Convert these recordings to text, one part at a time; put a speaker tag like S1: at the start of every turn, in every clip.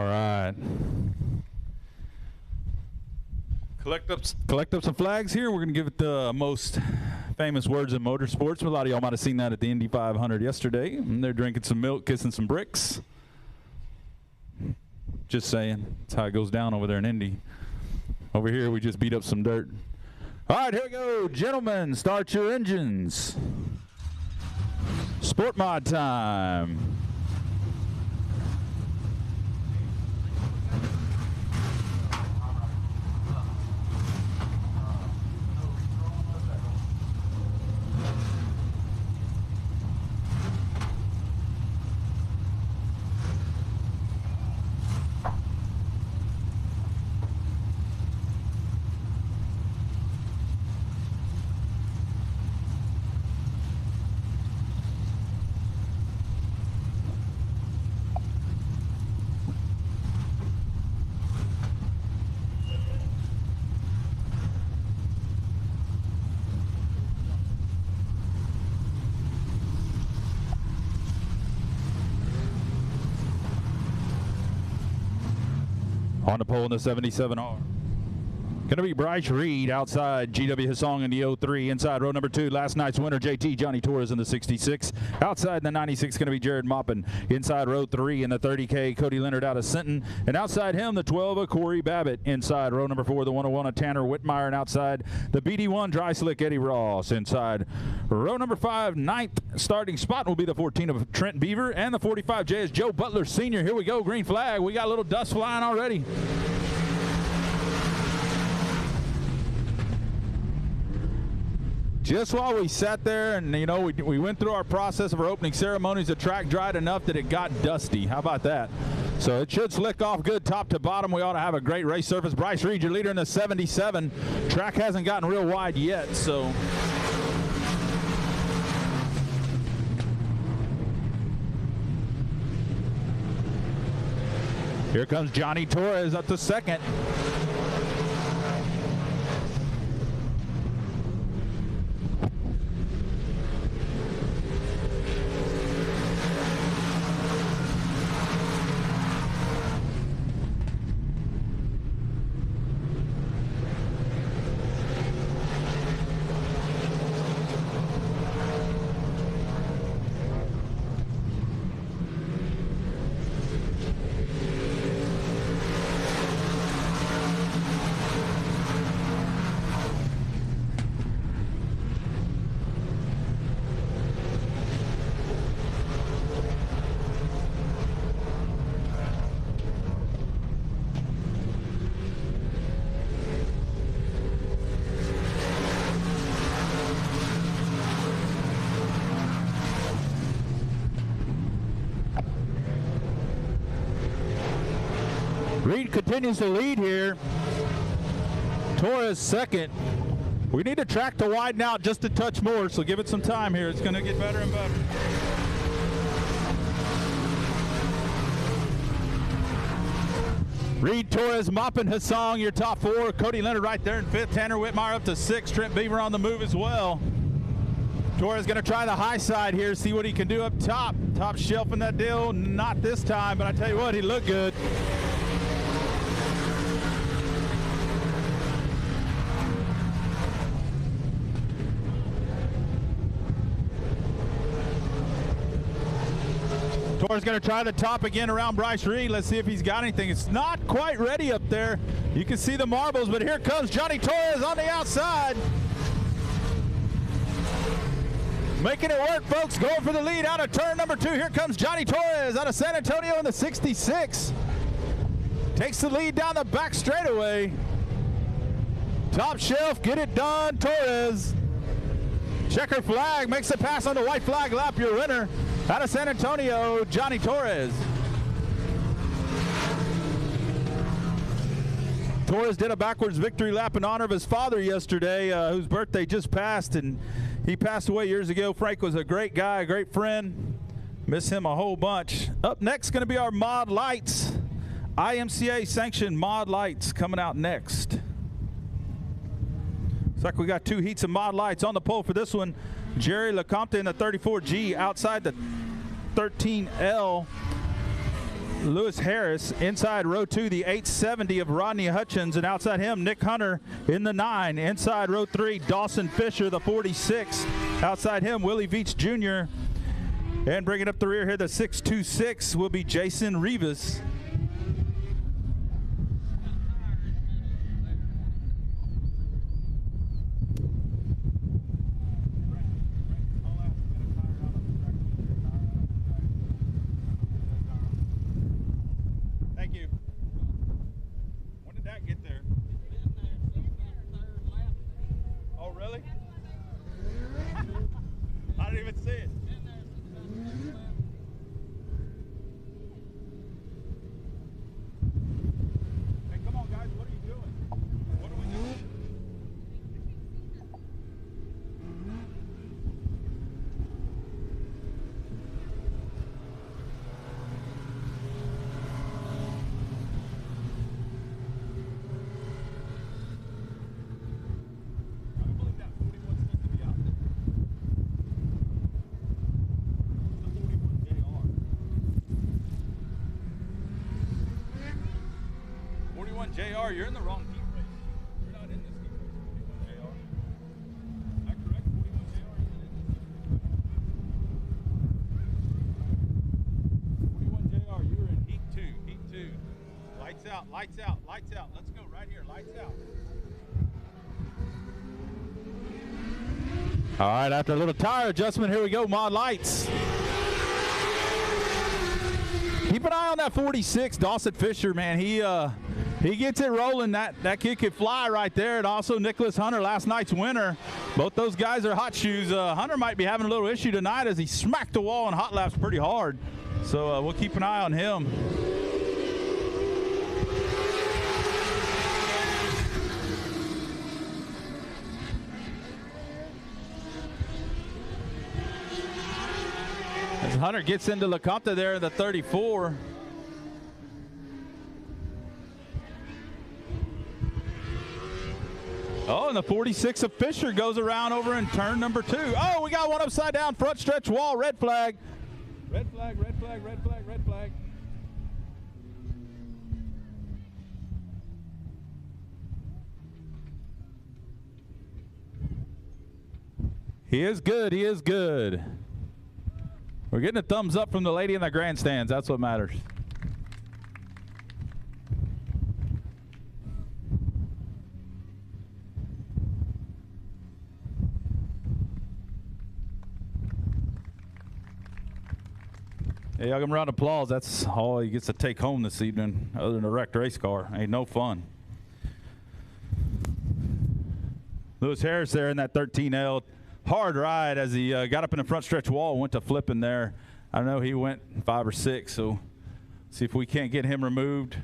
S1: right. Collect up some flags here. We're going to give it the most famous words in motorsports. A lot of y'all might have seen that at the Indy 500 yesterday. And they're drinking some milk, kissing some bricks. Just saying. That's how it goes down over there in Indy. Over here, we just beat up some dirt. All right, here we go. Gentlemen, start your engines. Sport mod time. On the pole in the 77R. Going to be Bryce Reed outside GW Hassong in the 03. Inside row number 2, last night's winner, JT Johnny Torres in the 66. Outside in the 96, going to be Jared Maupin. Inside row 3 in the 30K, Cody Leonard out of Sinton. And outside him, the 12 of Corey Babbitt. Inside row number 4, the 101 of Tanner Whitmire. And outside the BD1, Dry Slick Eddie Ross. Inside row number 5, 9th starting spot will be the 14 of Trent Beaver. And the 45J is Joe Butler Sr. Here we go, green flag. We got a little dust flying already. Just while we sat there and, you know, we went through our process of our opening ceremonies, the track dried enough that it got dusty. How about that? So it should slick off good top to bottom. We ought to have a great race surface. Bryce Reed, your leader in the 77. Track hasn't gotten real wide yet, so. Here comes Johnny Torres up to second. Reed continues to lead here. Torres second. We need the track to widen out just a touch more, so give it some time here. It's going to get better and better. Reed, Torres, Maupin, Hassong, your top 4. Cody Leonard right there in 5th. Tanner Whitmire up to 6. Trent Beaver on the move as well. Torres going to try the high side here, see what he can do up top. Top shelf in that deal. Not this time, but I tell you what, he looked good. Torres going to try the top again around Bryce Reed. Let's see if he's got anything. It's not quite ready up there. You can see the marbles, but here comes Johnny Torres on the outside. Making it work, folks. Going for the lead out of turn number 2. Here comes Johnny Torres out of San Antonio in the 66. Takes the lead down the back straightaway. Top shelf, get it done, Torres. Checker flag, makes a pass on the white flag lap. Your winner out of San Antonio, Johnny Torres. Torres did a backwards victory lap in honor of his father yesterday, whose birthday just passed, and he passed away years ago. Frank was a great guy, a great friend. Miss him a whole bunch. Up next going to be our mod lights. IMCA sanctioned mod lights coming out next. Looks like we got 2 heats of mod lights on the pole for this one. Jerry LeCompte in the 34G outside the 13L. Lewis Harris. Inside row 2, the 870 of Rodney Hutchins, and outside him, Nick Hunter in the 9. Inside row 3, Dawson Fisher, the 46. Outside him, Willie Veach Jr. And bringing up the rear here, the 626 will be Jason Rivas. JR, you're in the wrong heat race. You're not in this heat race, 41 JR. Is that correct? 41 JR isn't in this heat race. 41 JR, you were in heat 2. Heat 2. Lights out, lights out, lights out. Let's go right here. Lights out. All right, after a little tire adjustment, here we go. Mod lights. Keep an eye on that 46, Dawson Fisher, man. He gets it rolling. That kid could fly right there. And also Nicholas Hunter, last night's winner. Both those guys are hot shoes. Hunter might be having a little issue tonight as he smacked the wall on hot laps pretty hard. So we'll keep an eye on him. As Hunter gets into LeCompte there in the 34. Oh, and the 46 of Fisher goes around over in turn number 2. Oh, we got one upside down front stretch wall. Red flag. Red flag, red flag, red flag, red flag. He is good. He is good. We're getting a thumbs up from the lady in the grandstands. That's what matters. Hey, y'all give him a round of applause. That's all he gets to take home this evening, other than a wrecked race car. Ain't no fun. Lewis Harris there in that 13L. Hard ride as he got up in the front stretch wall and went to flipping there. I know he went 5 or 6, so see if we can't get him removed.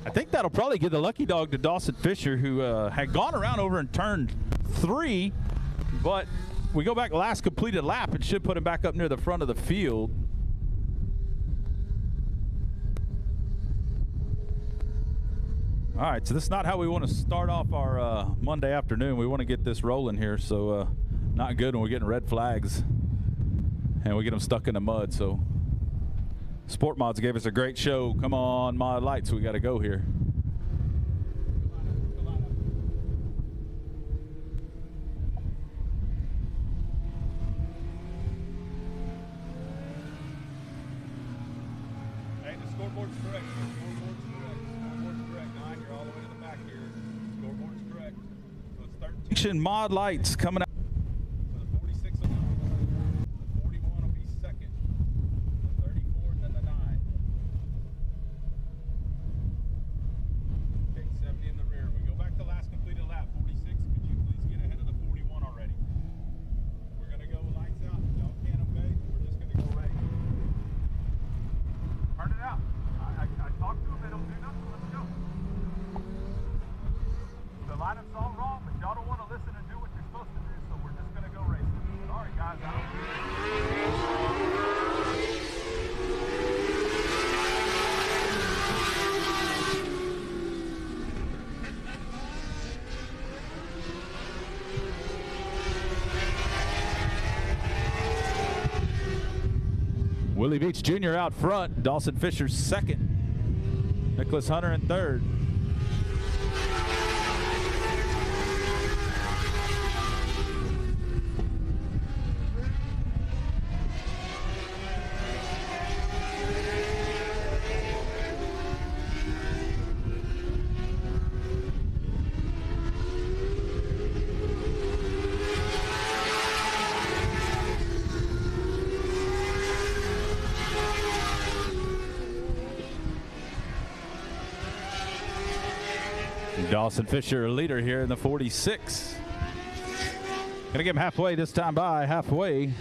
S1: I think that'll probably give the lucky dog to Dawson Fisher, who had gone around over in turn 3, but we go back last completed lap. It should put him back up near the front of the field. All right, so this is not how we want to start off our Monday afternoon. We want to get this rolling here, so not good when we're getting red flags and we get them stuck in the mud. So Sport Mods gave us a great show. Come on, Mod Lights, we got to go here. Hey, the scoreboard's correct. The scoreboard's correct. The scoreboard's correct. 9, you're all the way to the back here. Mod lights coming out.
S2: The 46 will go. The 41 will be second. The 34 and then the 9. Okay, 70 in the rear. We go back to last completed lap. 46, could you please get ahead of the 41 already? We're going to go lights out. Y'all can't obey. We're just going to go race. Turn it out. I talked to them. They don't do nothing. Let's go. The lineup's all wrong, but y'all don't want to listen and do what you're supposed to do, so we're just going to go racing. Sorry, guys.
S1: Willie Beach Jr. out front. Dawson Fisher second. Nicholas Hunter in third. Dawson Fisher, a leader here in the 46. Gonna get him halfway this time by, halfway.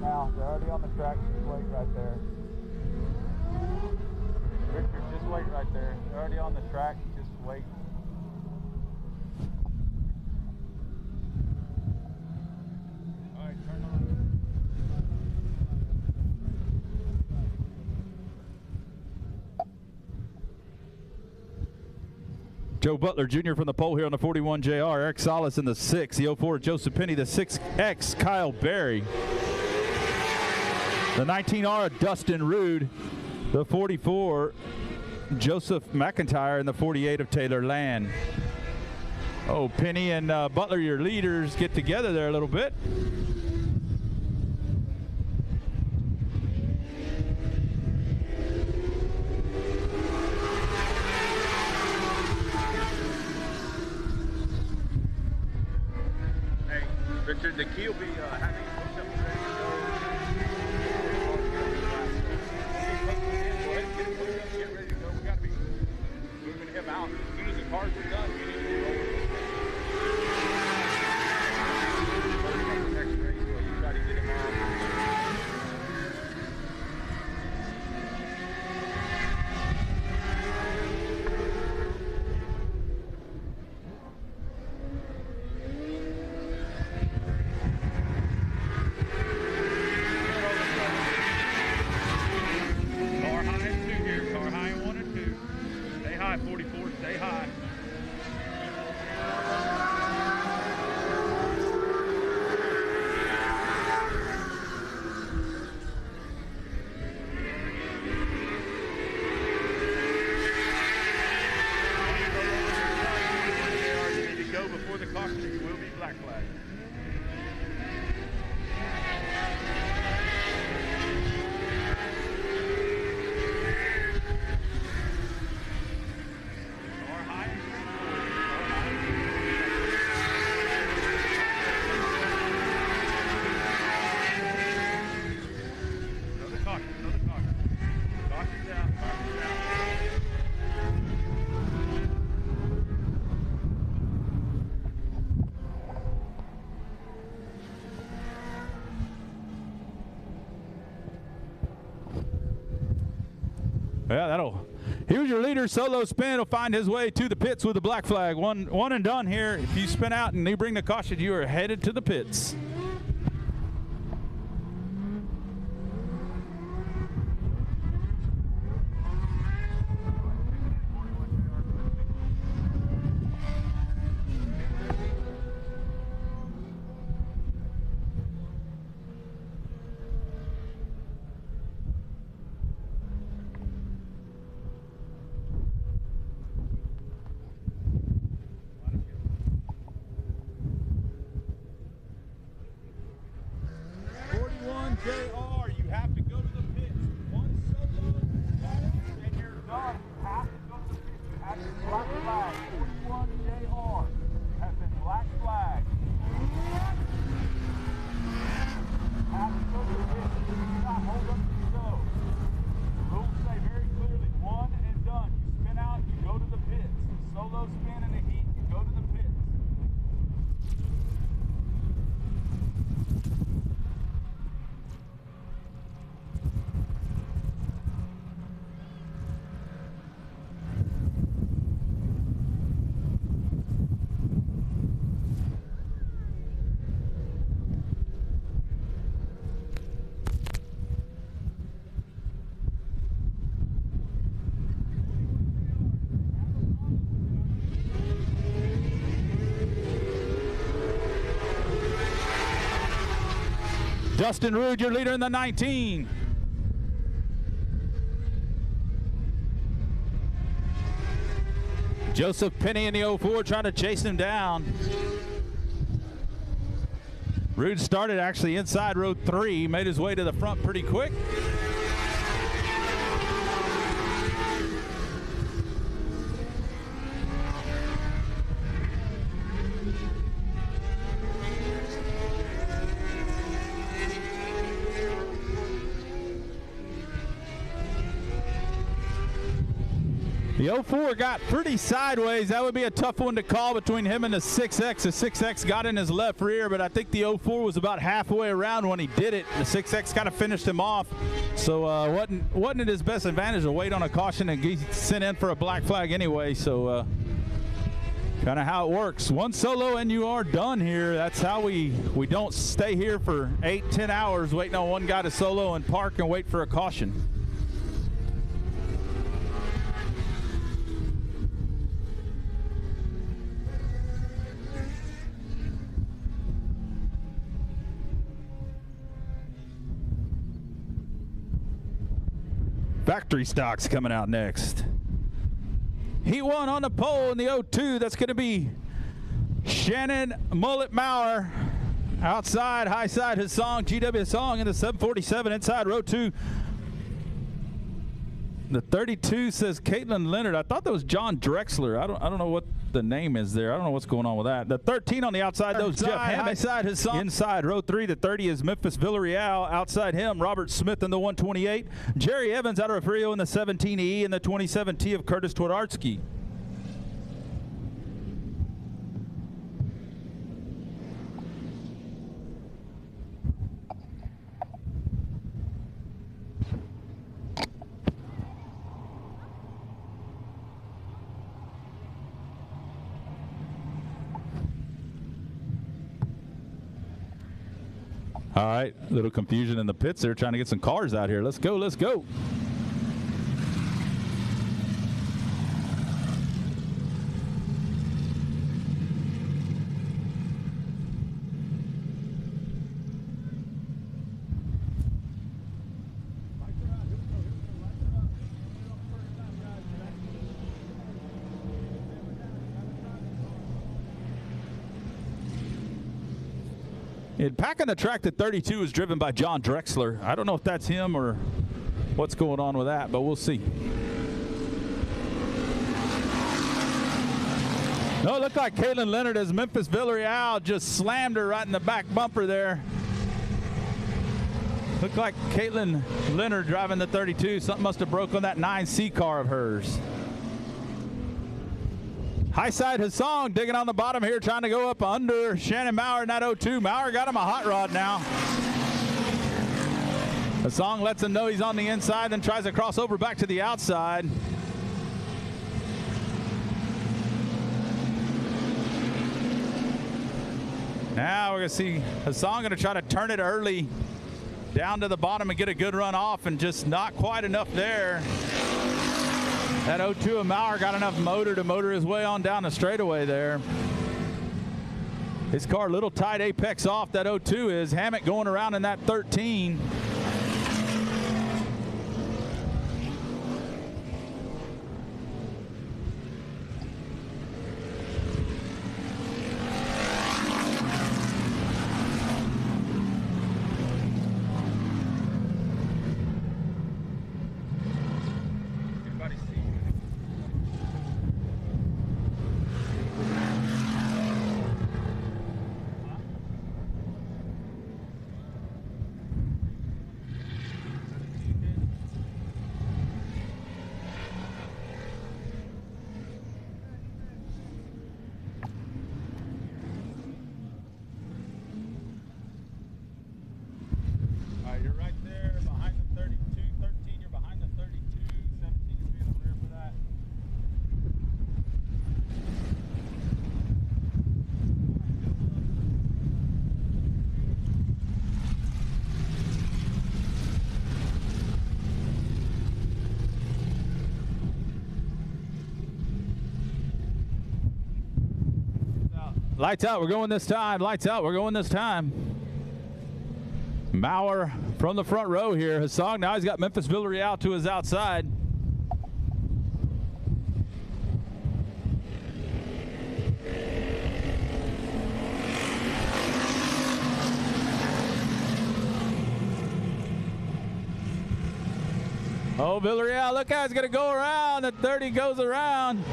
S2: Now, they're already on the track. Just wait right there. Richard, just wait right there. They're already on the track. Just wait. All right, turn on.
S1: Joe Butler Jr. from the pole here on the 41 JR. Eric Salas in the 6. The 04 Joseph Penny. The 6X Kyle Berry. The 19R Dustin Rude, the 44 Joseph McIntyre, and the 48 of Taylor Land. Oh, Penny and Butler, your leaders, get together there a little bit.
S2: Hey, Richard, the key will be having push-ups ready to go. Get ready to go. We got to be moving him out. As soon as the cars are done, we need to be rolling. Next race, so you try to get him out.
S1: Yeah, here's your leader. Solo spin will find his way to the pits with the black flag. One and done here. If you spin out and you bring the caution, you are headed to the pits.
S2: JR, you have to go to the pits. One solo, and you're done. You have to go to the pits. You have to black flag. 41 JR has been black flag. You have to go to the pits. You do not hold up to go. The rules say very clearly, one and done. You spin out, you go to the pits. Solo spin in the heat, you go to the pits.
S1: Dustin Rude, your leader in the 19. Joseph Penny in the 04 trying to chase him down. Rude started actually inside row 3, made his way to the front pretty quick. The 04 got pretty sideways. That would be a tough one to call between him and the 6X. The 6X got in his left rear, but I think the 04 was about halfway around when he did it. The 6X kind of finished him off. So wasn't it his best advantage to wait on a caution and get sent in for a black flag anyway. So kind of how it works. One solo and you are done here. That's how we don't stay here for 8-10 hours waiting on one guy to solo and park and wait for a caution. Factory stocks coming out next. Heat 1 on the pole in the 02. That's going to be Shannon Mullet Maurer. Outside, high side, Hassan, GW Hassan in the 747 inside row 2. The 32 says Caitlin Leonard. I thought that was John Drexler. I don't know what the name is there. I don't know what's going on with that. The 13 on the outside, those Jeff Hammond. Inside Hassan. Inside row 3, the 30 is Memphis Villarreal. Outside him, Robert Smith in the 128. Jerry Evans out of Rio in the 17E and the 27T of Curtis Twardarski. All right, little confusion in the pits there, trying to get some cars out here. Let's go, let's go. Packing the track, the 32 is driven by John Drexler. I don't know if that's him or what's going on with that, but we'll see. No, it looked like Caitlin Leonard as Memphis Villarreal just slammed her right in the back bumper there. Looked like Caitlin Leonard driving the 32. Something must have broke on that 9C car of hers. High side Hassan digging on the bottom here, trying to go up under Shannon Maurer in that 02. Maurer got him a hot rod now. The song lets him know he's on the inside, then tries to cross over back to the outside. Now we're going to see Hassan going to try to turn it early down to the bottom and get a good run off, and just not quite enough there. That 02 of Maurer got enough motor to motor his way on down the straightaway there. His car a little tight apex off, that 02 is. Hammett going around in that 13. You're right there behind the 32, 13, you're behind the 32, 17, you'll be in the rear for that. Lights out, we're going this time. Lights out, we're going this time. Maurer from the front row here. Hassan, now he's got Memphis Villarreal to his outside. Oh, Villarreal, look how he's going to go around. The 30 goes around.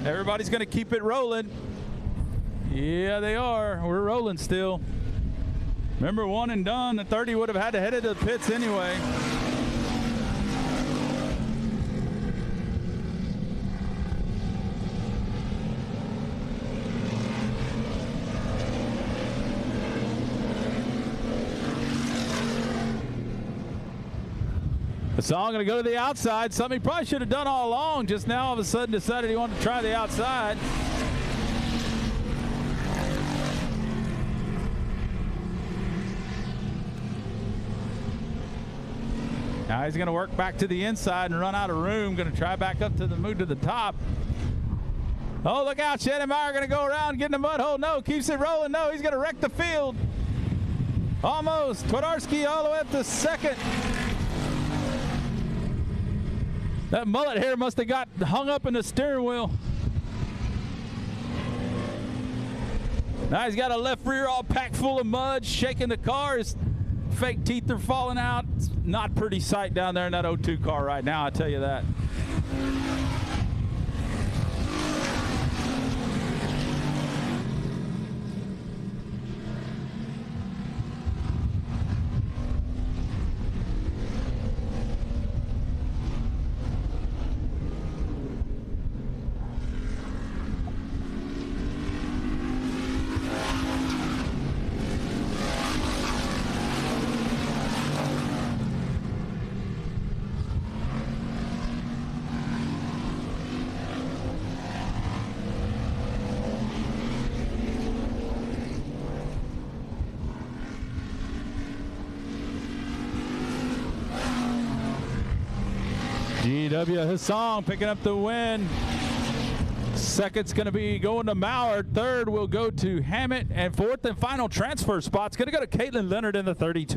S1: Everybody's going to keep it rolling. Yeah, they are. We're rolling still. Remember, one and done. The 30 would have had to head into the pits anyway. Hassan going to go to the outside. Something he probably should have done all along. Just now, all of a sudden, decided he wanted to try the outside. Now he's going to work back to the inside and run out of room. Going to try back up to the move to the top. Oh, look out. Shannon Meyer going to go around, get in the mud hole. No, keeps it rolling. No, he's going to wreck the field. Almost. Twardarski all the way up to second. That mullet hair must have got hung up in the steering wheel. Now he's got a left rear all packed full of mud, shaking the car. His fake teeth are falling out. It's not pretty sight down there in that 02 car right now, I tell you that. GW Hassan picking up the win. Second's going to be going to Maurer. Third will go to Hammett. And fourth and final transfer spot's going to go to Caitlin Leonard in the 32.